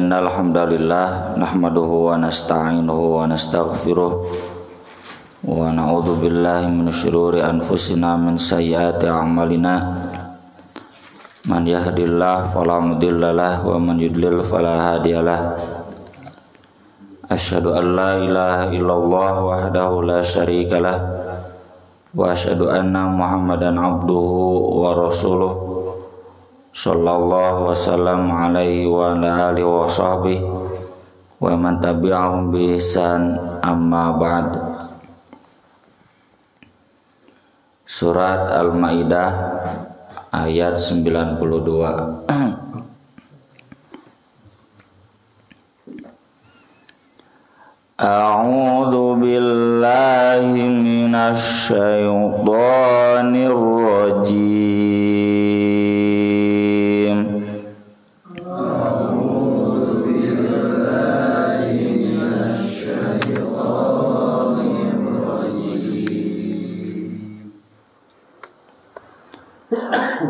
Innal hamdalillah nahmaduhu wa nasta'inuhu wa nastaghfiruh wa na'udzu billahi min syururi anfusina min sayyiati a'malina. Man yahdihillahu fala mudhillalah wa man yudlil fala hadiyalah. Asyhadu an la ilaha illallah wahdahu la syarikalah wa asyhadu anna Muhammadan abduhu wa rasuluh. Sallallahu wasallam alaihi wa ala alihi wa sahbihi wa man tabi'ahum bi ihsan, amma ba'd. Surat Al-Maidah ayat 92. A'udzu billahi minasy syaithanir rajim.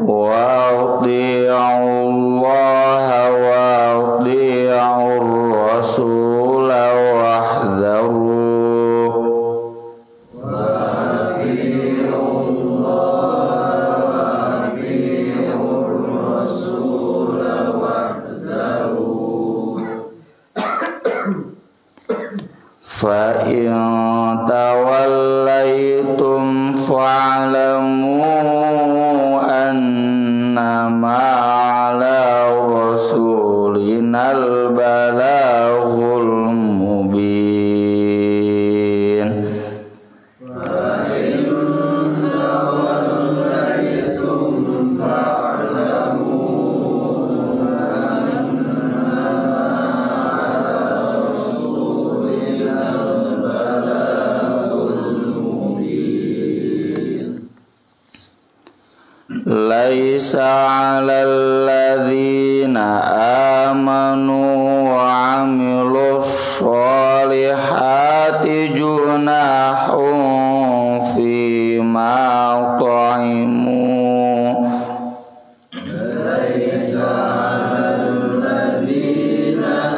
Wa ati'ullaha wa ati'ur rasul wahdharu. Wa ati'ullaha wa ati'ur rasul wahdharu. Fa in tawallaitum fa'lamu annama ala rasulinal balaghul mubin. Fa in tawallaitum fa'lamu annama ala rasulinal balaghul mubin. Laisa 'alal ladzina amanu wa 'amilus sholihati junahun fima ta'imu. Laisa 'alal ladzina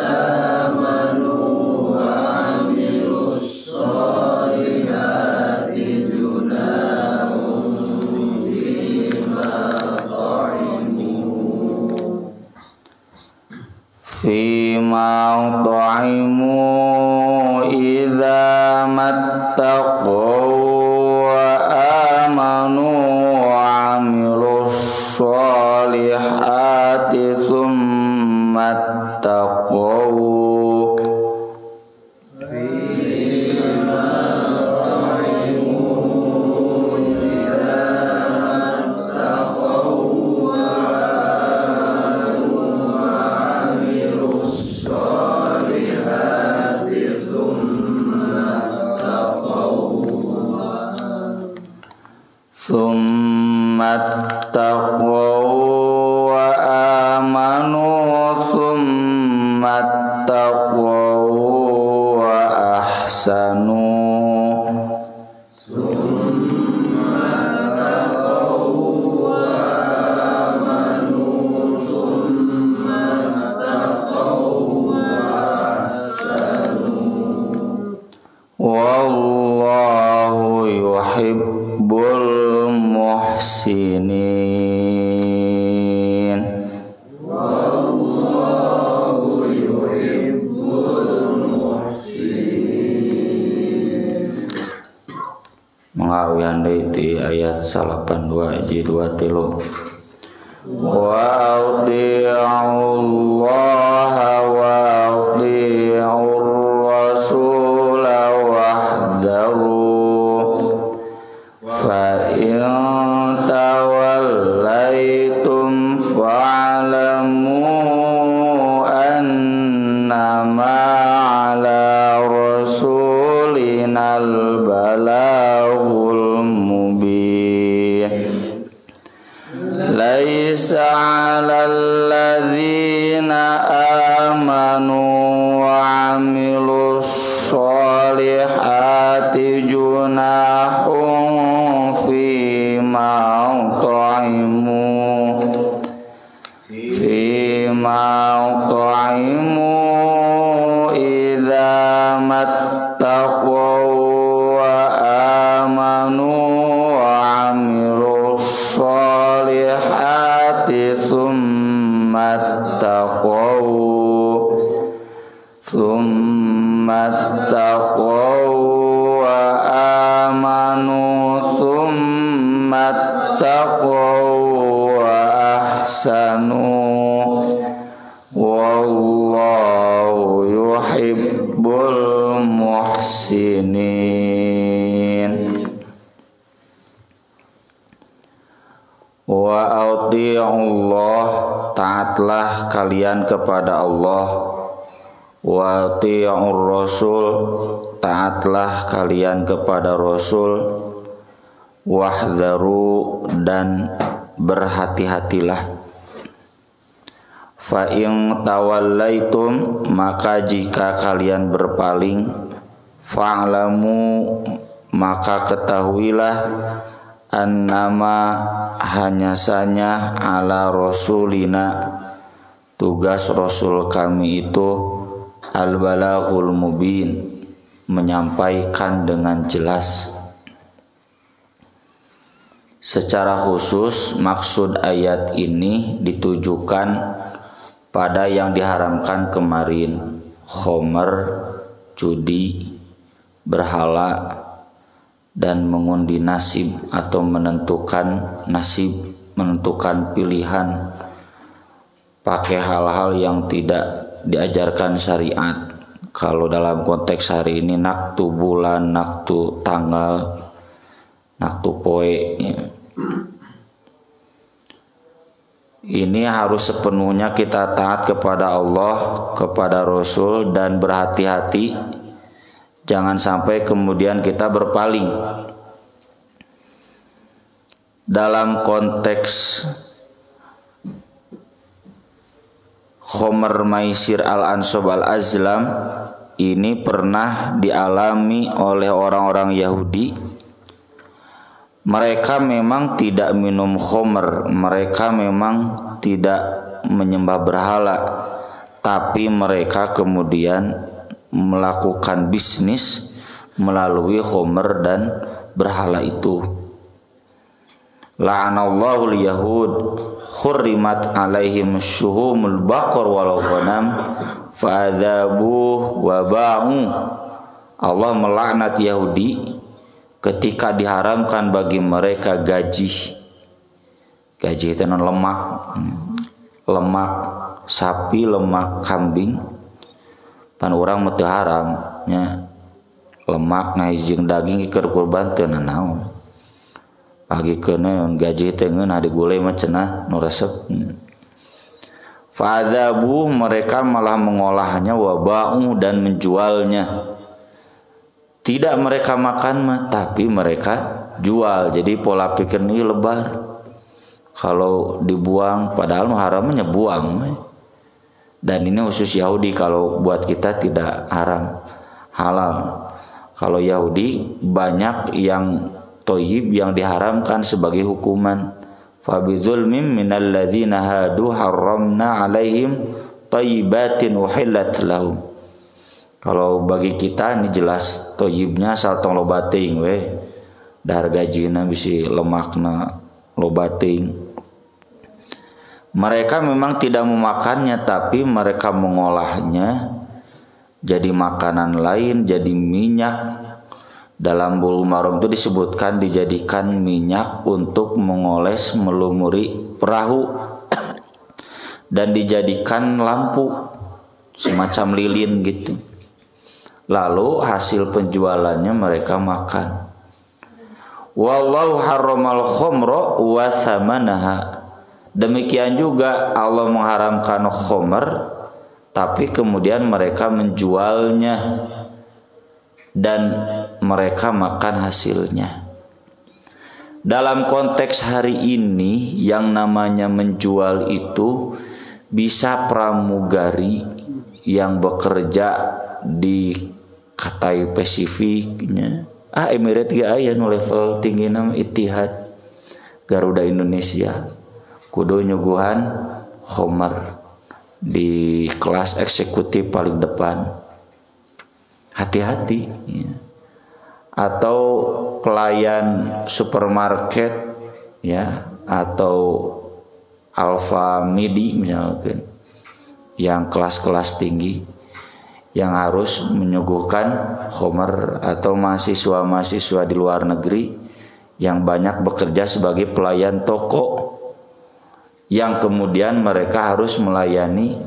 amanu wa 'amilus sholihati junahun fima ta'imu idza mattaqaw wa amanu wa 'amilus sholihati tsumma ttaqaw. Tsumma ttaqaw wa amanu tsumma ttaqaw wa ahsanu. Tsumma ttaqaw wa amanu tsumma ttaqaw wa ahsanu. Wallahu yuhibbul muhsinin. Wallahu yuhibbul muhsinin. Mengawian di ayat 82 ji 23. Wa ati'ullaha wa ati'ur rasul wahdharu. Fa in tawallaitum fa'lamu annama ala rasulinal balaghul mubin. Laisa 'alal ladzina taqaw wa amanu thumma taqaw wa ahsanu wallahu yuhibbul muhsinin. Wa ati'ullah, taatlah kalian kepada Allah. Wa ati'ur rasul, taatlah kalian kepada Rasul. Wahdharu, dan berhati-hatilah. Fa in tawallaitum, maka jika kalian berpaling, fa'lamu, maka ketahuilah, annama, hanya saja, ala rasulina, tugas Rasul kami itu, al-balaghul mubin, menyampaikan dengan jelas. Secara khusus maksud ayat ini ditujukan pada yang diharamkan kemarin, khomer, judi, berhala, dan mengundi nasib atau menentukan nasib, menentukan pilihan pakai hal-hal yang tidak diajarkan syariat. Kalau dalam konteks hari ini naktu bulan, naktu tanggal, naktu poe, ini harus sepenuhnya kita taat kepada Allah, kepada Rasul, dan berhati-hati. Jangan sampai kemudian kita berpaling. Dalam konteks khomer, maisir, al-ansab, al-azlam, ini pernah dialami oleh orang-orang Yahudi. Mereka memang tidak minum khomer, mereka memang tidak menyembah berhala, tapi mereka kemudian melakukan bisnis melalui khomer dan berhala itu. La'anallahu al-yahud hurrimat alaihim syuhumul baqar wal ghanam fa'adzabuh wa ba'u. Allah melaknat Yahudi ketika diharamkan bagi mereka gaji. Gaji itu lemak, lemak sapi, lemak kambing. Pan orang mati haram nya, lemak ngahijing daging keur kurban teu naon. Pagi kena gaji teh ngeun hadi gulai mah cenah nu resep. Fa'adzabu, mereka malah mengolahnya, waba'u, dan menjualnya. Tidak mereka makan mah, tapi mereka jual. Jadi pola pikir ini lebar. Kalau dibuang padahal haramnya buang. Dan ini khusus Yahudi, kalau buat kita tidak haram, halal. Kalau Yahudi banyak yang toyib yang diharamkan sebagai hukuman. Fabidzulmim minalladzina hadu harramna alaihim thayyibatin uhillat lahum. Kalau bagi kita ini jelas toyibnya asal tong loba teuing we. Dahar gajina bisi lemakna loba teuing. Mereka memang tidak memakannya, tapi mereka mengolahnya jadi makanan lain, jadi minyak. Dalam Bulughul Maram itu disebutkan dijadikan minyak untuk mengoles, melumuri perahu dan dijadikan lampu semacam lilin gitu. Lalu hasil penjualannya mereka makan. Wallahu harramal khamra wa thamanaha. Demikian juga Allah mengharamkan khomer, tapi kemudian mereka menjualnya dan mereka makan hasilnya. Dalam konteks hari ini yang namanya menjual itu bisa pramugari yang bekerja di Cathay Pacificnya. Emirates ge aya nu level tinggina Etihad, Garuda Indonesia. Kudu nyuguhan khomer di kelas eksekutif paling depan. Hati-hati ya. Atau pelayan supermarket ya, atau Alfa Midi misalkan yang kelas-kelas tinggi, yang harus menyuguhkan khamr, atau mahasiswa-mahasiswa di luar negeri yang banyak bekerja sebagai pelayan toko, yang kemudian mereka harus melayani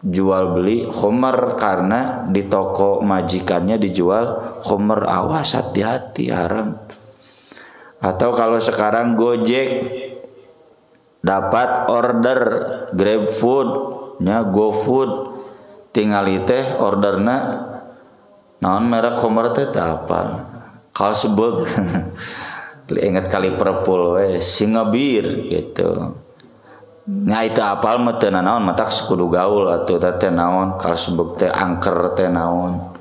jual beli khamr karena di toko majikannya dijual khamr. Awas, hati-hati, haram. Atau kalau sekarang Gojek dapat order GrabFood nya GoFood, tinggal teh orderna naon merek khamr teh apa? Carlsberg. Ingat kali perpul we Singapura gitu. Nah itu apal mah teu naon matak kudu gaul atuh teh naon Carlsberg teh angker teh naon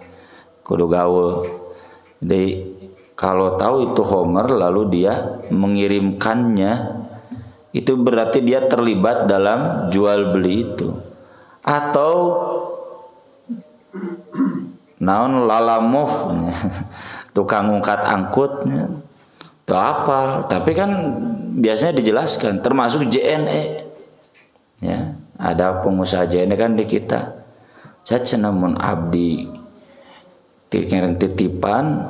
kudu gaul. Jadi kalau tahu itu khamr lalu dia mengirimkannya, itu berarti dia terlibat dalam jual beli itu. Atau naon lalamove tukang ngangkat angkutnya itu apa, tapi kan biasanya dijelaskan termasuk JNE ya, ada pengusaha JNE kan di kita. Saya namun abdi titipan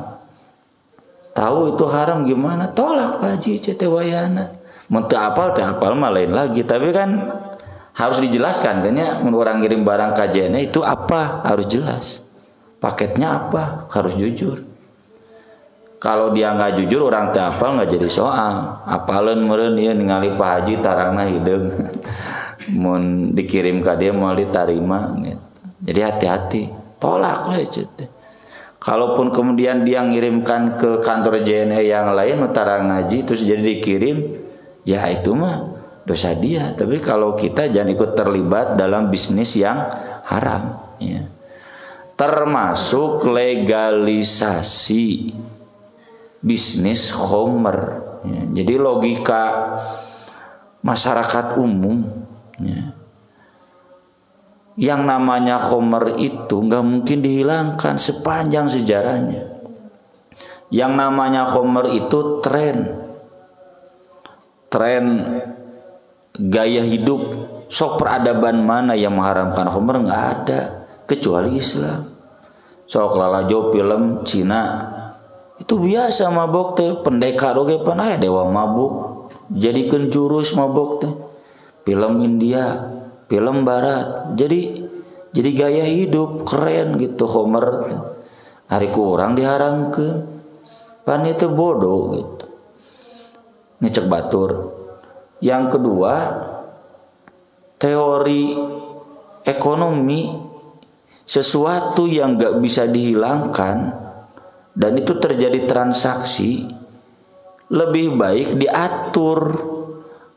tahu itu haram gimana, tolak Pak Haji cete wayana mun teu apal mah lain lagi, tapi kan harus dijelaskan kan ya, orang ngirim barang KJNE itu apa harus jelas, paketnya apa harus jujur. Kalau dia nggak jujur, orang teu apal nggak jadi soal. Apaleun meureun ieu ningali Pak Haji tarangna hideung. Mun dikirim ka dia mau ditarima gitu. Jadi hati-hati, tolak we cete. Kalaupun kemudian dia ngirimkan ke kantor JNE yang lain tarang ngaji terus jadi dikirim, ya itu mah dosa dia. Tapi kalau kita jangan ikut terlibat dalam bisnis yang haram ya. Termasuk legalisasi bisnis khamr ya. Jadi logika masyarakat umum ya, yang namanya khamr itu nggak mungkin dihilangkan sepanjang sejarahnya. Yang namanya khamr itu tren gaya hidup. Sok peradaban mana yang mengharamkan khamr? Nggak ada kecuali Islam. Sok lalajo film Cina itu biasa mabok teh, pendekar oge pan aya dewa mabuk, jadikeun jurus mabok teh. Film India, film Barat, jadi gaya hidup keren gitu khamr. Hari kurang diharamkeun, pan itu bodoh gitu. Ngecek batur. Yang kedua, teori ekonomi, sesuatu yang gak bisa dihilangkan dan itu terjadi transaksi, lebih baik diatur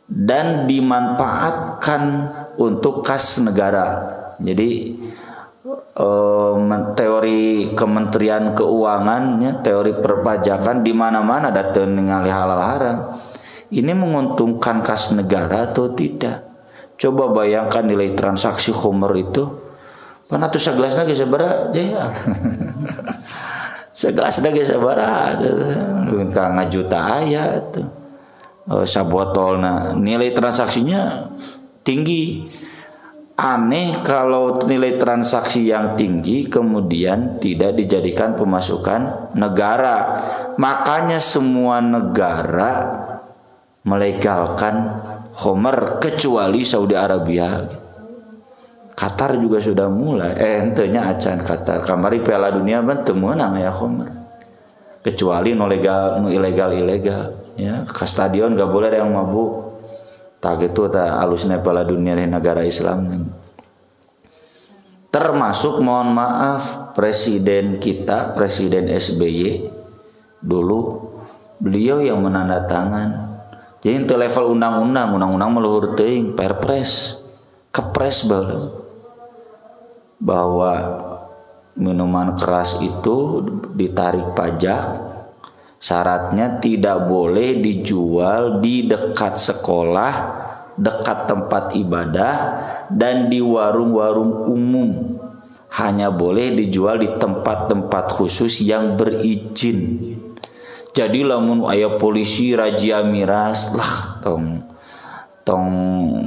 dan dimanfaatkan untuk kas negara. Jadi teori Kementerian Keuangannya, teori perpajakan di mana-mana datang ningali halal haram. Ini menguntungkan kas negara atau tidak? Coba bayangkan nilai transaksi khamr itu. Pan atuh sagelasna ge sabaraha ya. Sagelasna ge sabaraha? Ka ngajuta aya tuh. Sabotolna nilai transaksinya tinggi. Aneh kalau nilai transaksi yang tinggi kemudian tidak dijadikan pemasukan negara. Makanya semua negara melegalkan khamr kecuali Saudi Arabia. Qatar juga sudah mulai. Entenya acan Qatar. Kamari Piala Dunia ban teu meunang aya khamr. Kecuali no legal, no ilegal ya. Ke stadion enggak boleh ada yang mabuk. Tak gitu tak alusnya Piala Dunia di negara Islam. Termasuk mohon maaf presiden kita, Presiden SBY dulu, beliau yang menandatangan. Jadi itu level undang-undang meluhur teuing perpres, kepres bahwa minuman keras itu ditarik pajak. Syaratnya tidak boleh dijual di dekat sekolah, dekat tempat ibadah, dan di warung-warung umum. Hanya boleh dijual di tempat-tempat khusus yang berizin. Jadi lamun aya polisi razia miras lah tong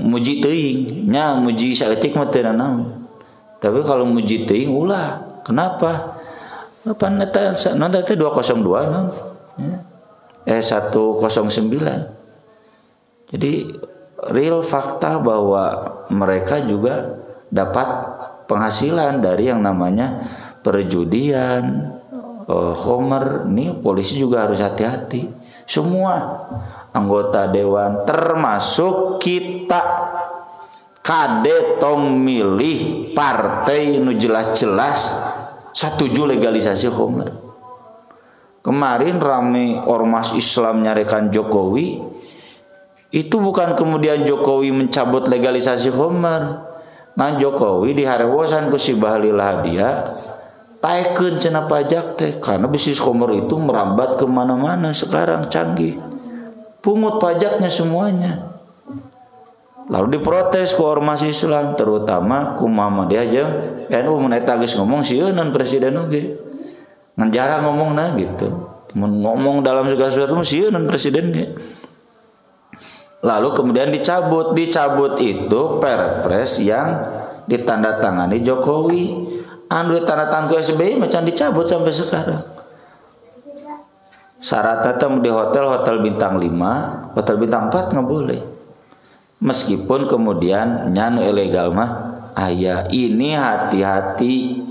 muji teuing nya, muji saeutik mah teu naon. Tapi kalau muji teuing ulah Kenapa? Apa neta 202 non? Ya. 109. Jadi real fakta bahwa mereka juga dapat penghasilan dari yang namanya perjudian, khamr. Nih polisi juga harus hati-hati. Semua anggota dewan termasuk kita kade tong milih partai nu jelas-jelas setuju legalisasi khamr. Kemarin rame ormas Islam nyarekan Jokowi, itu bukan kemudian Jokowi mencabut legalisasi khamr. Nah Jokowi diharewosan ku si Bahlil Hadiah taikeun cenah pajak teh karena bisnis khamr itu merambat kemana-mana sekarang canggih. Pungut pajaknya semuanya. Lalu diprotes ku ormas Islam, terutama ku Muhammadiyah jeung NU mun eta geus ngomong sieun presiden oge. Ngan jarang ngomongna gitu. Mun ngomong dalam segala sesuatu sieun presiden ge. Lalu kemudian dicabut itu Perpres yang ditandatangani Jokowi. Anu ditandatangan ku SBY macam dicabut sampai sekarang. Syaratnya di hotel bintang 5, hotel bintang 4 nggak boleh. Meskipun kemudian nyanu ilegal mah aya. Ini hati-hati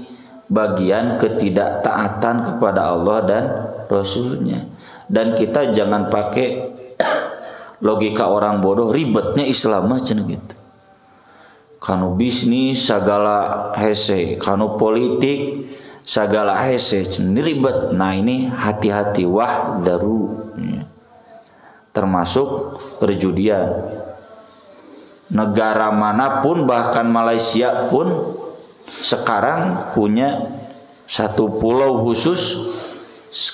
bagian ketidaktaatan kepada Allah dan Rasulnya. Dan kita jangan pakai logika orang bodoh, ribetnya Islam mah cenah gitu. Kanu bisnis segala hese, kanu politik segala hese, cenah ribet. Nah ini hati-hati wahdaru. Termasuk perjudian. Negara manapun bahkan Malaysia pun sekarang punya satu pulau khusus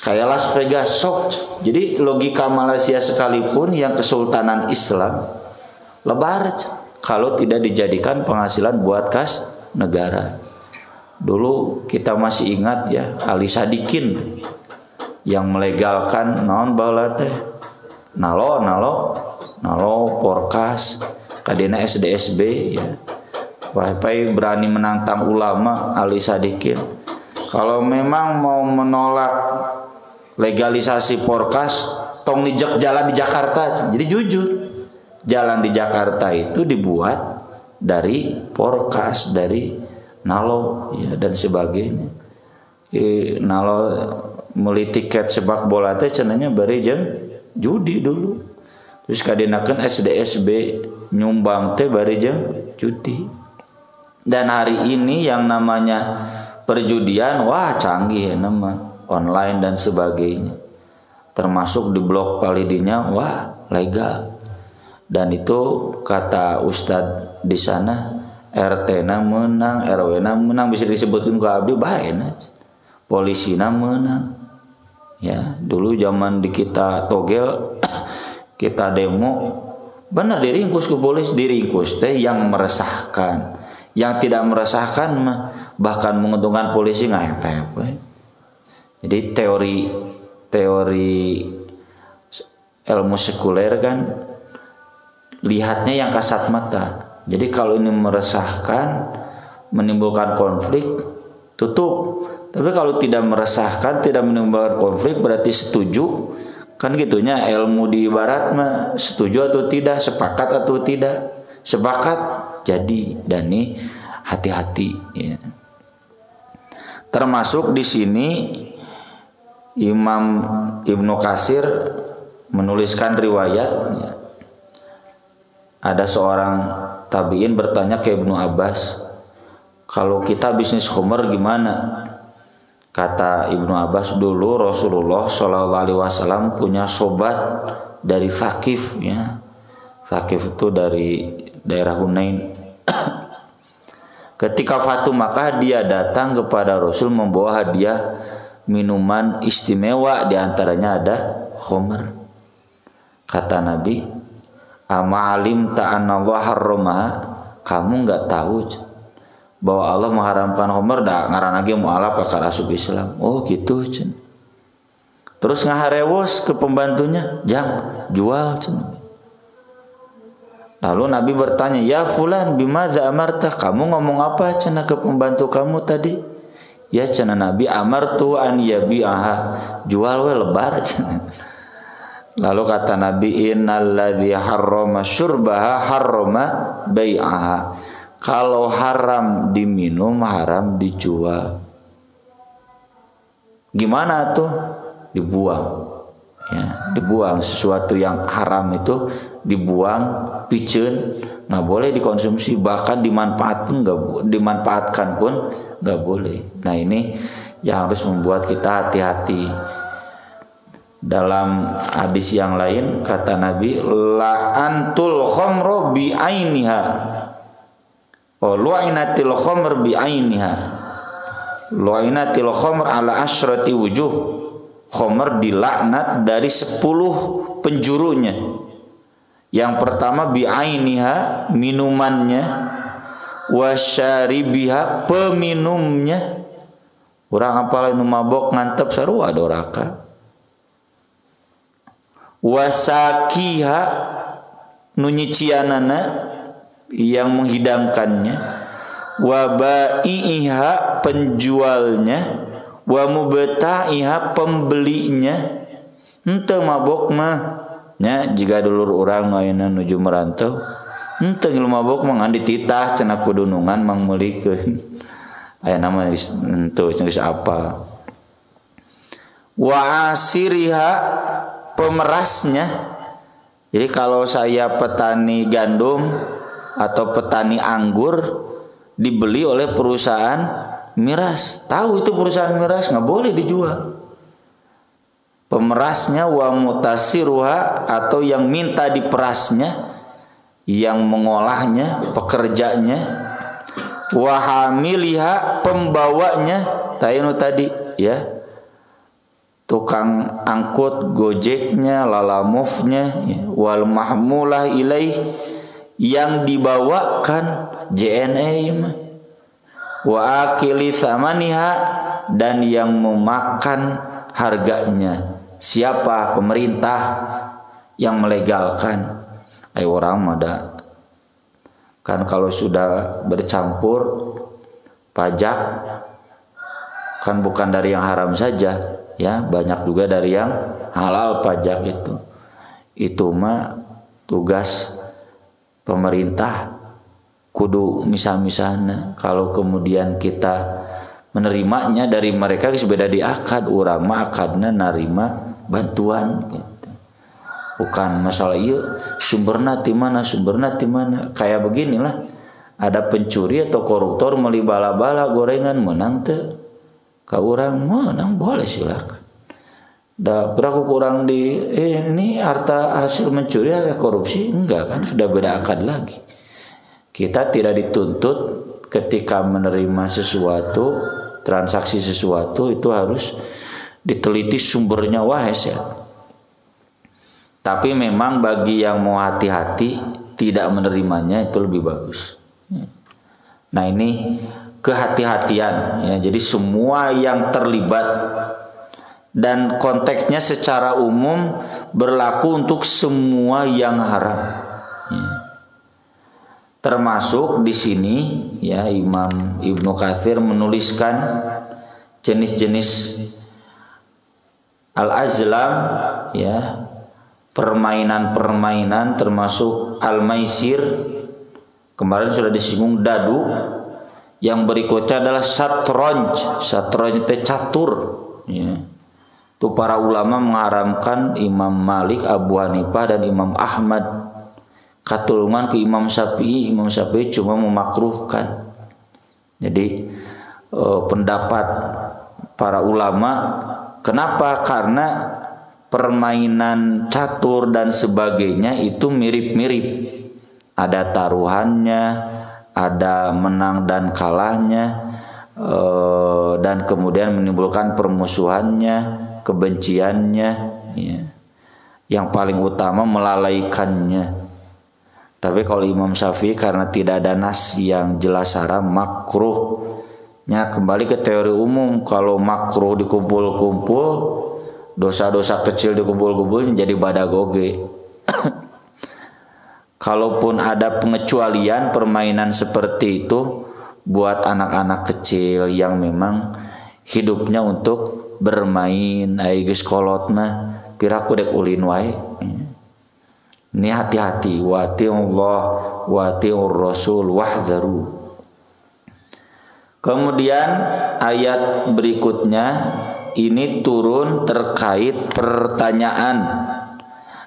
kayak Las Vegas sok. Jadi logika Malaysia sekalipun yang kesultanan Islam lebar kalau tidak dijadikan penghasilan buat kas negara. Dulu kita masih ingat ya Ali Sadikin yang melegalkan naon baheula teh nalo porkas kadena SDSB ya. Wapai berani menantang ulama Ali Sadikin. Kalau memang mau menolak legalisasi porkas, tong nijek jalan di Jakarta. Jadi jujur, jalan di Jakarta itu dibuat dari porkas, dari nalo ya dan sebagainya. Nalo meuli tiket sepak bola teh cenanya bari jeung judi dulu. Terus kadenakeun SDSB nyumbang teh bari jeung judi. Dan hari ini yang namanya perjudian wah canggih ya nama online dan sebagainya. Termasuk di blok Palidinya wah legal. Dan itu kata Ustadz di sana RT-na menang, RW-na menang, bisa disebutkan ke abdi bae-na. Polisi-na menang. Ya, dulu zaman di kita togel kita demo benar diringkus ke polisi, diringkus teh yang meresahkan. Yang tidak meresahkan mah bahkan menguntungkan polisi nggak apa-apa. Jadi teori ilmu sekuler kan lihatnya yang kasat mata. Jadi kalau ini meresahkan, menimbulkan konflik, tutup. Tapi kalau tidak meresahkan, tidak menimbulkan konflik berarti setuju. Kan gitunya ilmu di barat mah setuju atau tidak, sepakat atau tidak. Sepakat jadi, dan ini hati-hati ya. Termasuk di sini Imam Ibnu Katsir menuliskan riwayat ya. Ada seorang tabiin bertanya ke Ibnu Abbas, kalau kita bisnis khamr gimana? Kata Ibnu Abbas, dulu Rasulullah SAW punya sobat dari Thaqif ya. Thaqif itu dari daerah Hunain. Ketika Fatu Makkah dia datang kepada Rasul membawa hadiah minuman istimewa, diantaranya ada khamr. Kata Nabi, ama alim ta'anallah harramaha, kamu enggak tahu bahwa Allah mengharamkan khamr? Da ngaran lagi mualaf ka rasul Islam. Oh gitu cen. Terus ngaharewos ke pembantunya, "Jang, jual cen." Lalu Nabi bertanya, "Ya fulan, bimadza amarta?" Kamu ngomong apa cenah ke pembantu kamu tadi? Ya cenah Nabi amartu an yabi'aha, jual we lebar cenah. Lalu kata Nabi innalladzi harrama syurbaha harrama bai'aha. Kalau haram diminum haram dijual. Gimana tuh? Dibuang. Ya, dibuang. Sesuatu yang haram itu dibuang, piceun, nggak boleh dikonsumsi, bahkan dimanfaatkan pun nggak boleh. Nah ini yang harus membuat kita hati-hati. Dalam hadis yang lain kata Nabi la'antul khamru bi ainiha. Oh, lu'inatil khamr bi ainiha. Lu'inatil khamr ala asyrati wujuh. Khamr dilaknat dari 10 penjurunya. Yang pertama bi ainiha, minumannya, wasyaribiha, peminumnya. Urang apal nu mabok ngantep sarua doraka. Wasakiha, nu nyicianana yang menghidangkannya, wabai'iha, penjualnya, wa mubta'iha, pembelinya. Henteu mabok mah nya jika dulur urang nu ayeuna nuju merantau henteu ngilu mabok mah ngan dititah cenah kudunungan mang meulikeun. Aya nama henteu geus apa. Wa asiriha, pemerasnya. Jadi kalau saya petani gandum atau petani anggur dibeli oleh perusahaan miras, tahu itu perusahaan miras nggak boleh dijual. Pemerasnya wa mutasiruha, atau yang minta diperasnya, yang mengolahnya, pekerjanya, wa hamiliha, pembawanya, tadi ya, tukang angkut, gojeknya, lalamufnya, wal mahmulah ilaih, yang dibawakan JNE mah, wa akili thamaniha, dan yang memakan harganya. Siapa? Pemerintah yang melegalkan. Ayo orang mada kan kalau sudah bercampur pajak kan bukan dari yang haram saja ya, banyak juga dari yang halal pajak itu mah tugas pemerintah kudu misah-misahna. Kalau kemudian kita menerimanya dari mereka geus beda di akad, urang mah akadna narima bantuan gitu. Bukan masalah ieu sumberna ti mana kayak beginilah, ada pencuri atau koruptor meuli bala-bala gorengan menang teu ka urang menang boleh silakan. Da berapa kurang di ini harta hasil mencuri atau korupsi enggak kan, sudah beda akad lagi. Kita tidak dituntut ketika menerima sesuatu, transaksi sesuatu itu harus diteliti sumbernya wahes ya. Tapi memang bagi yang mau hati-hati tidak menerimanya itu lebih bagus. Nah ini kehati-hatian ya. Jadi semua yang terlibat, dan konteksnya secara umum berlaku untuk semua yang haram. Ya. Termasuk di sini ya, Imam Ibnu Katsir menuliskan jenis-jenis al-azlam ya, permainan-permainan termasuk al-maisir. Kemarin sudah disinggung dadu. Yang berikutnya adalah syatranj. Syatranj itu catur ya. Itu para ulama mengharamkan, Imam Malik, Abu Hanifah, dan Imam Ahmad. Katulungan ke Imam Syafi'i. Imam Syafi'i cuma memakruhkan. Jadi pendapat para ulama, kenapa? Karena permainan catur dan sebagainya itu mirip-mirip. Ada taruhannya, ada menang dan kalahnya, dan kemudian menimbulkan permusuhannya, kebenciannya ya. Yang paling utama melalaikannya. Tapi kalau Imam Syafi'i karena tidak ada nas yang jelas haram, makruhnya kembali ke teori umum. Kalau makruh dikumpul-kumpul, dosa-dosa kecil dikumpul-kumpul jadi badagoge. Kalaupun ada pengecualian permainan seperti itu buat anak-anak kecil yang memang hidupnya untuk bermain. Ai geus kolot mah piraku dek ulin wae. Ini hati-hati, wa atiullah wa atiur rasul wahdharu. Kemudian ayat berikutnya ini turun terkait pertanyaan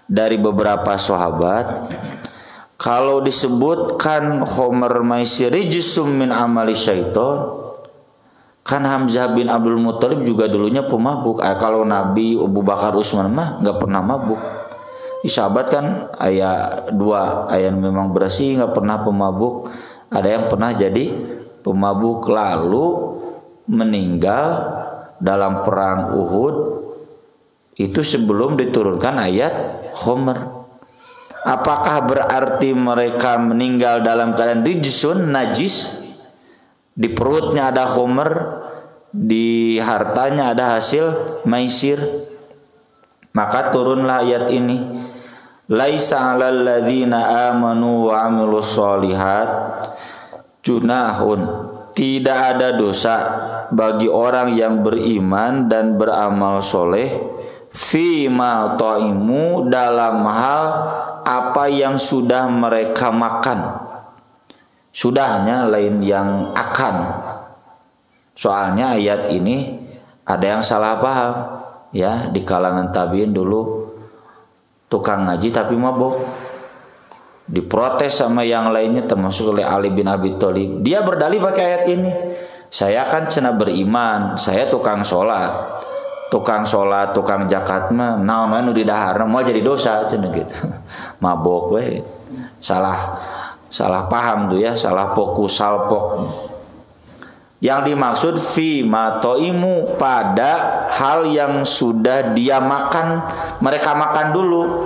dari beberapa sahabat. Kalau disebutkan khamr maisir rijsum min amali syaiton, kan Hamzah bin Abdul Muthalib juga dulunya pemabuk. Kalau Nabi Abu Bakar Utsman mah nggak pernah mabuk. Di sahabat kan ayat 2, ayat memang bersih nggak pernah pemabuk. Ada yang pernah jadi pemabuk lalu meninggal dalam perang Uhud itu sebelum diturunkan ayat khamr. Apakah berarti mereka meninggal dalam keadaan rijsun, najis? Di perutnya ada khamr, di hartanya ada hasil maisir. Maka turunlah ayat ini. Laisa 'alal ladzina amanu wa 'amilus sholihat junahun. Tidak ada dosa bagi orang yang beriman dan beramal soleh fima ta'imu dalam hal apa yang sudah mereka makan. Sudahnya lain yang akan. Soalnya ayat ini ada yang salah paham ya di kalangan tabi'in dulu, tukang ngaji tapi mabuk. Diprotes sama yang lainnya termasuk oleh Ali bin Abi Thalib. Dia berdalih pakai ayat ini. Saya kan cenah beriman, saya tukang sholat, tukang zakat mah naon anu di dahar mau jadi dosa cenah gitu. Mabok we. Salah paham tuh ya, salah fokus, salpok. Yang dimaksud fi matoimu pada hal yang sudah dia makan, mereka makan dulu.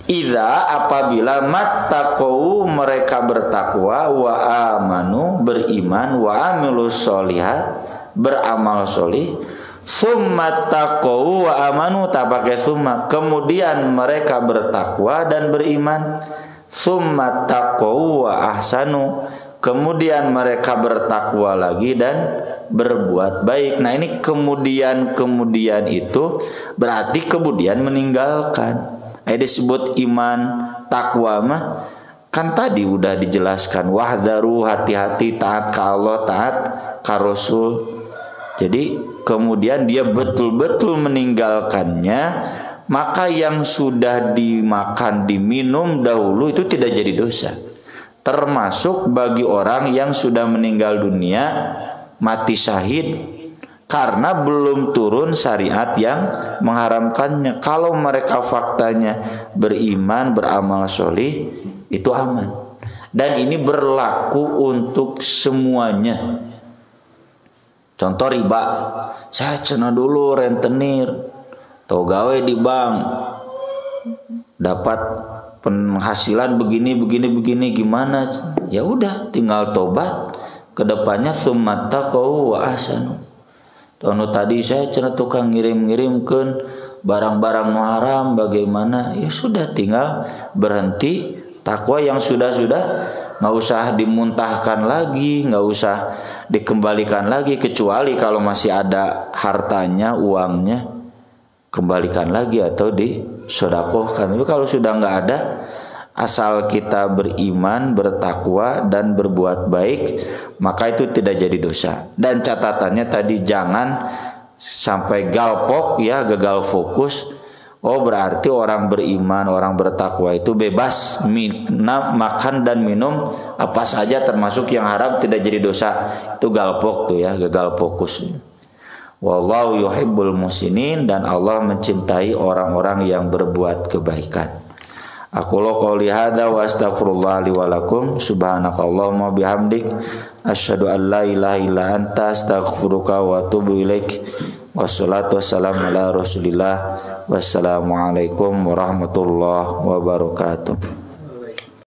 Idza apabila mattaqau mereka bertakwa wa amanu beriman wa amilus sholihat beramal solih summa taqau wa amanu tak pakai summa kemudian mereka bertakwa dan beriman summa taqau wa ahsanu kemudian mereka bertakwa lagi dan berbuat baik. Nah ini kemudian itu berarti kemudian meninggalkan. Disebut iman takwa mah kan tadi udah dijelaskan wahdharu hati-hati taat ka Allah taat ka Rasul. Jadi kemudian dia betul-betul meninggalkannya, maka yang sudah dimakan diminum dahulu itu tidak jadi dosa. Termasuk bagi orang yang sudah meninggal dunia mati syahid karena belum turun syariat yang mengharamkannya. Kalau mereka faktanya beriman, beramal solih, itu aman. Dan ini berlaku untuk semuanya. Contoh riba, saya cenah dulu rentenir, atau gawe di bank, dapat penghasilan begini gimana? Ya udah, tinggal tobat. Kedepannya tsumma taqau wa ahsanu. Tahun tadi saya cenah tukang ngirim-ngirimkeun barang-barang haram bagaimana? Ya sudah tinggal berhenti takwa yang sudah nggak usah dimuntahkan lagi, nggak usah dikembalikan lagi kecuali kalau masih ada hartanya, uangnya kembalikan lagi atau disedekahkan. Tapi kalau sudah nggak ada, asal kita beriman, bertakwa dan berbuat baik, maka itu tidak jadi dosa. Dan catatannya tadi jangan sampai galpok ya, gagal fokus. Oh berarti orang beriman, orang bertakwa itu bebas makan dan minum apa saja termasuk yang haram tidak jadi dosa. Itu galpok tuh ya, gagal fokus. Wallahu yuhibbul muhsinin dan Allah mencintai orang-orang yang berbuat kebaikan. Aku qouli hadza wa astaghfirullah li wa lakum subhanakallahumma bihamdik asyhadu an la ilaha illa anta astaghfiruka wa atubu ilaik. Wassalatu wassalamu ala Rasulillah. Wassalamualaikum warahmatullahi wabarakatuh.